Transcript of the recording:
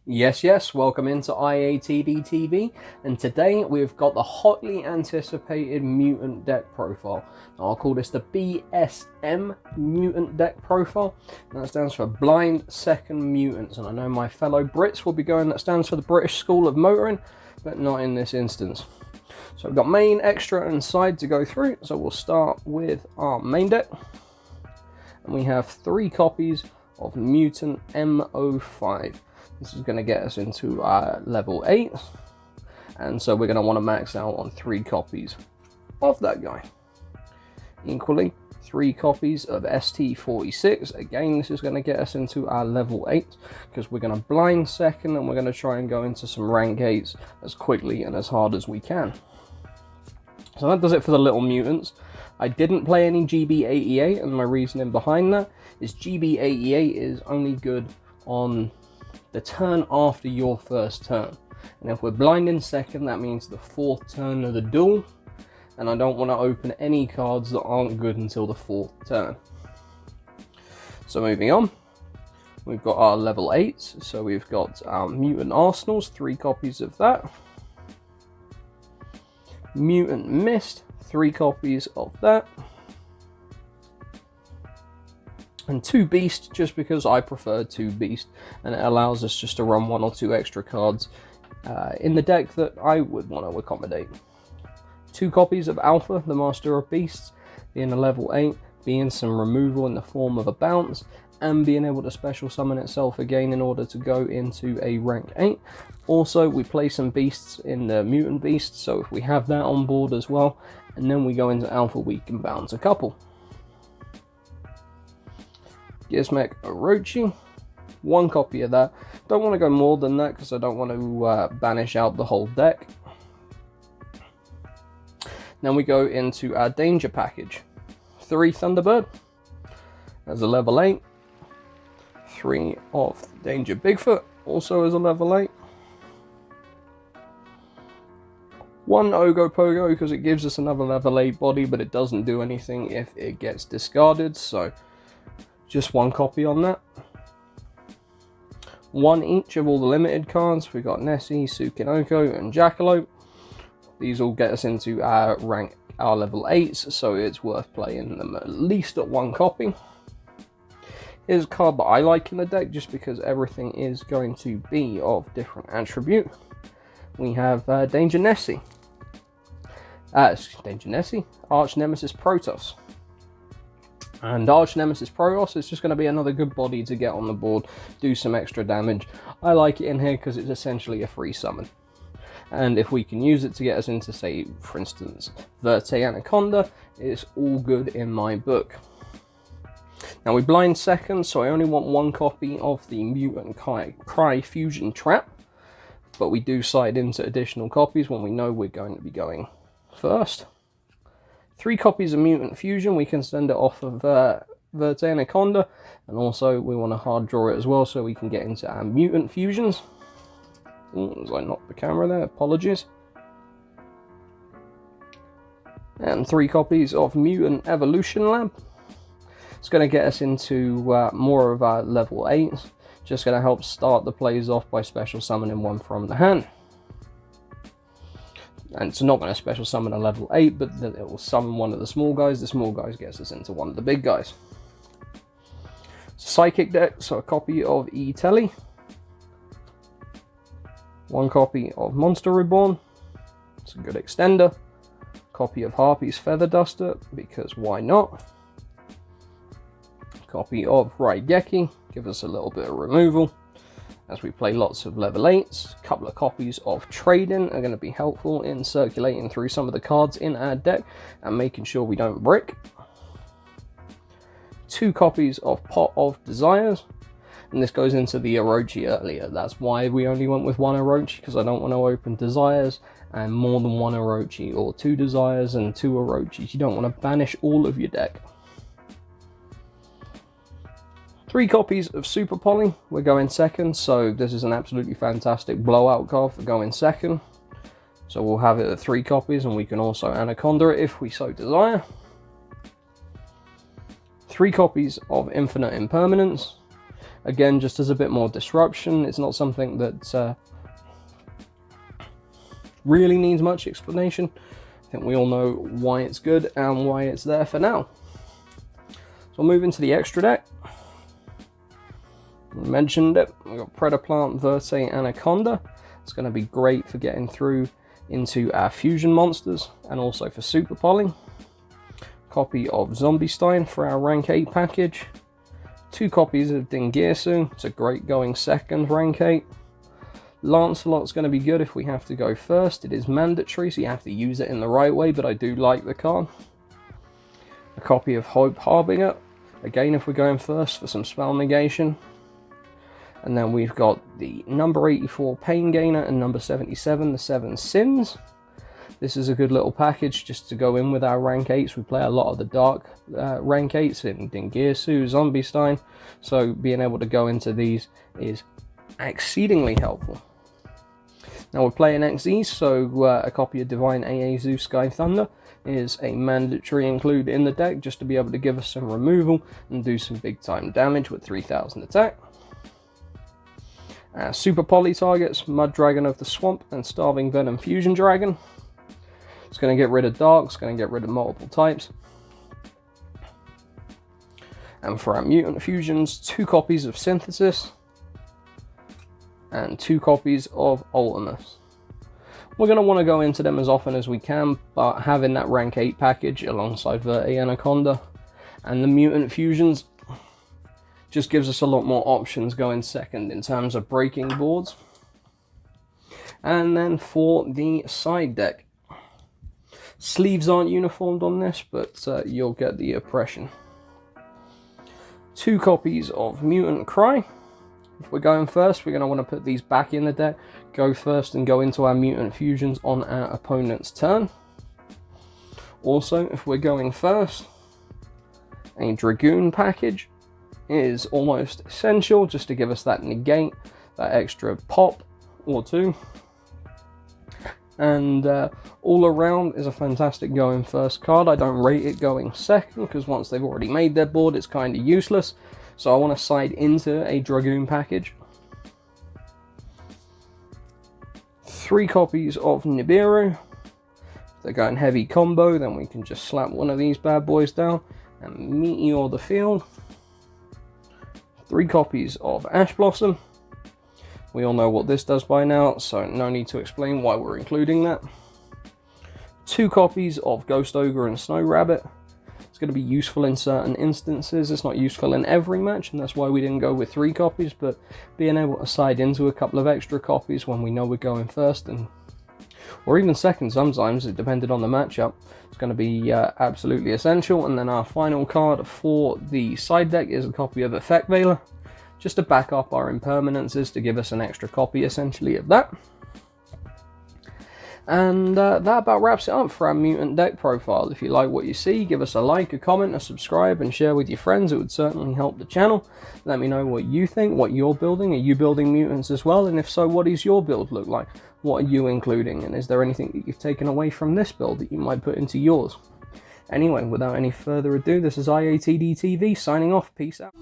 Yes, welcome into IATD TV, and today we've got the hotly anticipated Mutant deck profile. Now, I'll call this the BSM Mutant deck profile, and that stands for Blind Second Mutants, and I know my fellow Brits will be going, that stands for the British School of Motoring, but not in this instance. So we've got main, extra, and side to go through, so we'll start with our main deck, and we have 3 copies of Myutant M05. This is going to get us into level 8, and so we're going to want to max out on 3 copies of that guy. Equally, 3 copies of ST46. Again, this is going to get us into our level 8, because we're going to blind second, and we're going to try and go into some rank 8s as quickly and as hard as we can. So that does it for the little mutants. I didn't play any GB88, and my reasoning behind that is GB88 is only good on the turn after your first turn, and if we're blinding second, that means the 4th turn of the duel, and I don't want to open any cards that aren't good until the 4th turn. So moving on, we've got our level 8s, so we've got our Mutant Arsenals, 3 copies of that. Mutant Mist, 3 copies of that. And 2 Beast, just because I prefer 2 Beast, and it allows us just to run 1 or 2 extra cards in the deck that I would want to accommodate. 2 copies of Alpha, the Master of Beasts, being a level 8, being some removal in the form of a bounce, and being able to special summon itself again in order to go into a rank 8. Also, we play some beasts in the Mutant Beast, so if we have that on board as well, and then we go into Alpha, we can bounce a couple. Gizmek Orochi, 1 copy of that. Don't want to go more than that because I don't want to banish out the whole deck. Then we go into our Danger package. 3 Thunderbird as a level 8. 3 of Danger Bigfoot, also as a level 8. 1 Ogopogo because it gives us another level 8 body, but it doesn't do anything if it gets discarded, so just 1 copy on that. 1 each of all the limited cards. We've got Nessie, Tsukinoko, and Jackalope. These all get us into our level 8s, so it's worth playing them at least at 1 copy. Here's a card that I like in the deck, just because everything is going to be of different attribute. We have Danger Nessie. Arch Nemesis Protoss. And Arch Nemesis Protoss is just going to be another good body to get on the board, do some extra damage. I like it in here because it's essentially a free summon. And if we can use it to get us into, say, for instance, Verte Anaconda, it's all good in my book. Now we blind second, so I only want 1 copy of the Mutant Cry Fusion Trap. But we do side into additional copies when we know we're going to be going first. 3 copies of Mutant Fusion, we can send it off of Verte Anaconda, and also we want to hard draw it as well so we can get into our Mutant Fusions. Ooh, as I knocked the camera there, apologies. And 3 copies of Mutant Evolution Lab. It's going to get us into more of our level 8s, just going to help start the plays off by special summoning 1 from the hand. And it's not going to special summon a level 8, but then it will summon 1 of the small guys. The small guys gets us into 1 of the big guys. Psychic deck, so a copy of E-Telly. 1 copy of Monster Reborn. It's a good extender. Copy of Harpy's Feather Duster, because why not? Copy of Raigeki, give us a little bit of removal. As we play lots of level 8s, a couple of copies of Trading are going to be helpful in circulating through some of the cards in our deck and making sure we don't brick. 2 copies of Pot of Desires, and this goes into the Orochi earlier. That's why we only went with 1 Orochi, because I don't want to open Desires and more than 1 Orochi, or 2 Desires and 2 Orochis. You don't want to banish all of your deck. 3 copies of Super Poly, we're going second, so this is an absolutely fantastic blowout card for going second. So we'll have it at 3 copies, and we can also Anaconda it if we so desire. 3 copies of Infinite Impermanence, Again, just as a bit more disruption. It's not something that really needs much explanation. I think we all know why it's good and why it's there for now. So we'll move into the extra deck. We mentioned it. We've got Predaplant, Verte, Anaconda. It's going to be great for getting through into our fusion monsters and also for Super Poly. Copy of Zombiestein for our rank 8 package. 2 copies of Dingirsu. It's a great going second rank 8. Lancelot's going to be good if we have to go first. It is mandatory, so you have to use it in the right way, but I do like the card. A copy of Hope Harbinger. Again, if we're going first for some spell negation. And then we've got the number 84 Pain Gainer and number 77, the 7 Sins. This is a good little package just to go in with our rank 8s. We play a lot of the dark rank 8s in Dingirsu, Zombiestein. So being able to go into these is exceedingly helpful. Now we're playing XEs, so a copy of Divine Aazu Sky Thunder is a mandatory include in the deck just to be able to give us some removal and do some big time damage with 3000 attack. Super Poly targets, Mud Dragon of the Swamp and Starving Venom Fusion Dragon. It's going to get rid of Dark, it's going to get rid of multiple types. And for our Mutant Fusions, 2 copies of Synthesis and 2 copies of Ultimus. We're going to want to go into them as often as we can, but having that rank 8 package alongside Verte Anaconda and the Mutant Fusions just gives us a lot more options going second in terms of breaking boards. And then for the side deck, sleeves aren't uniformed on this, but you'll get the impression. 2 copies of Mutant Cry. If we're going first, we're going to want to put these back in the deck, go first and go into our Mutant Fusions on our opponent's turn. Also, if we're going first, a Dragoon package is almost essential just to give us that negate, that extra pop or 2. And all around is a fantastic going first card. I don't rate it going second because once they've already made their board, it's kind of useless. So I want to side into a Dragoon package. 3 copies of Nibiru. If they're going heavy combo, then we can just slap one of these bad boys down and meteor the field. 3 copies of Ash Blossom. We all know what this does by now, so no need to explain why we're including that. 2 copies of Ghost Ogre and Snow Rabbit. It's going to be useful in certain instances. It's not useful in every match, and that's why we didn't go with 3 copies, but being able to side into a couple of extra copies when we know we're going first, or even second sometimes, it depended on the matchup, it's going to be absolutely essential. And then our final card for the side deck is a copy of Effect Veiler, just to back up our impermanences, to give us an extra copy essentially of that. And that about wraps it up for our Mutant deck profile. If you like what you see, give us a like, a comment, a subscribe, and share with your friends. It would certainly help the channel. Let me know what you think, what you're building. Are you building mutants as well? And if so, what does your build look like? What are you including? And is there anything that you've taken away from this build that you might put into yours? Anyway, without any further ado, this is IATD TV signing off. Peace out.